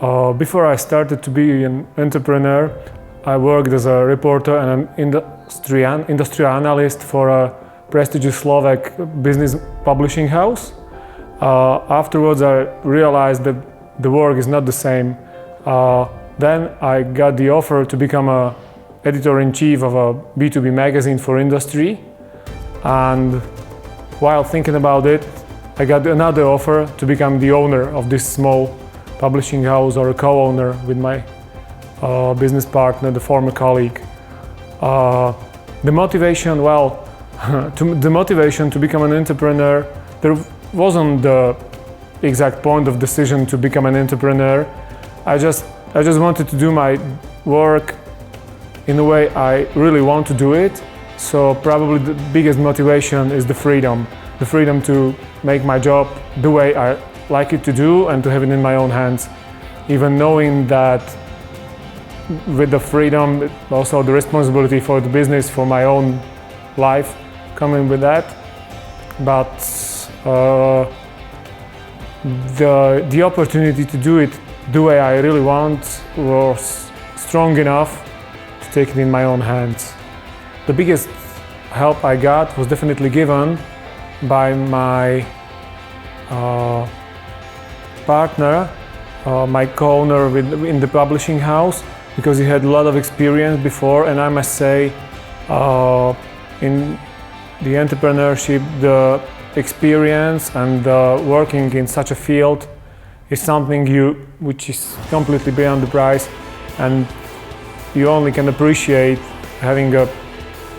Before I started to be an entrepreneur, I worked as a reporter and an industrial analyst for a prestigious Slovak business publishing house. Afterwards, I realized that the work is not the same. Then I got the offer to become an editor-in-chief of a B2B magazine for industry. And while thinking about it, I got another offer to become the owner of this small publishing house, or a co-owner with my business partner, the former colleague. The motivation, the motivation to become an entrepreneur, there wasn't the exact point of decision to become an entrepreneur. I just wanted to do my work in the way I really want to do it. So probably the biggest motivation is the freedom to make my job the way I like it to do and to have it in my own hands. Even knowing that with the freedom, also the responsibility for the business, for my own life coming with that. But the opportunity to do it the way I really want was strong enough to take it in my own hands. The biggest help I got was definitely given by my partner, my co-owner in the publishing house, because he had a lot of experience before, and I must say, in the entrepreneurship, the experience and working in such a field is something which is completely beyond the price, and you only can appreciate having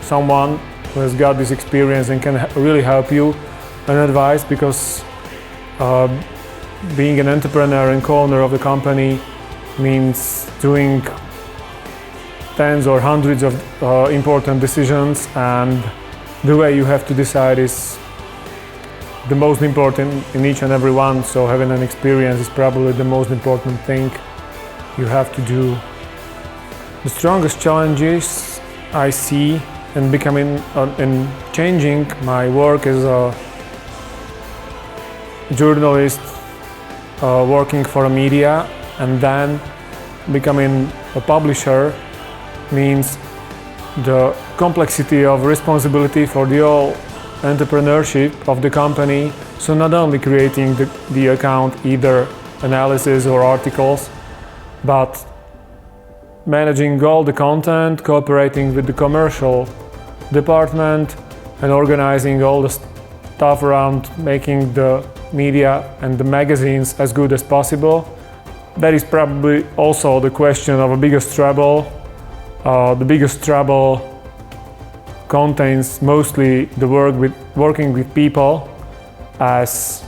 someone who has got this experience and can really help you and advise, because being an entrepreneur and co-owner of the company means doing tens or hundreds of important decisions, and the way you have to decide is the most important in each and every one. So having an experience is probably the most important thing you have to do. The strongest challenges I see in becoming in changing my work as a journalist, working for a media, and then becoming a publisher means the complexity of responsibility for the whole entrepreneurship of the company. So not only creating the account, either analysis or articles, but managing all the content, cooperating with the commercial department, and organizing all the stuff around making the media and the magazines as good as possible. That is probably also the question of a biggest trouble. The biggest trouble contains mostly the working with people, as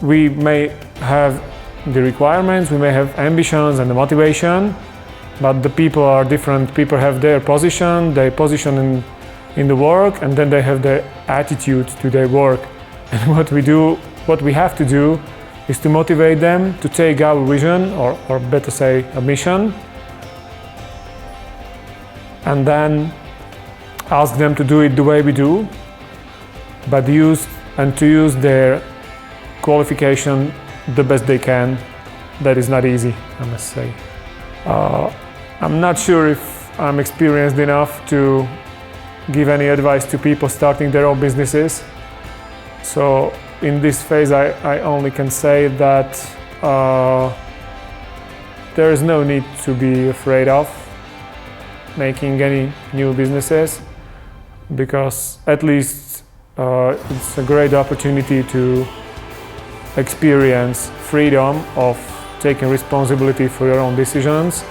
we may have the requirements, we may have ambitions and the motivation, but the people are different. People have their position in the work, and then they have their attitude to their work. And what we have to do is to motivate them to take our vision, or better say, a mission, and then ask them to do it the way we do, but to use their qualification the best they can. That is not easy, I must say. I'm not sure if I'm experienced enough to give any advice to people starting their own businesses. So in this phase, I only can say that there is no need to be afraid of making any new businesses, because at least it's a great opportunity to experience freedom of taking responsibility for your own decisions,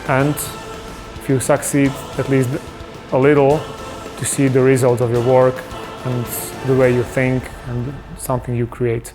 and if you succeed at least a little, to see the results of your work and the way you think and something you create.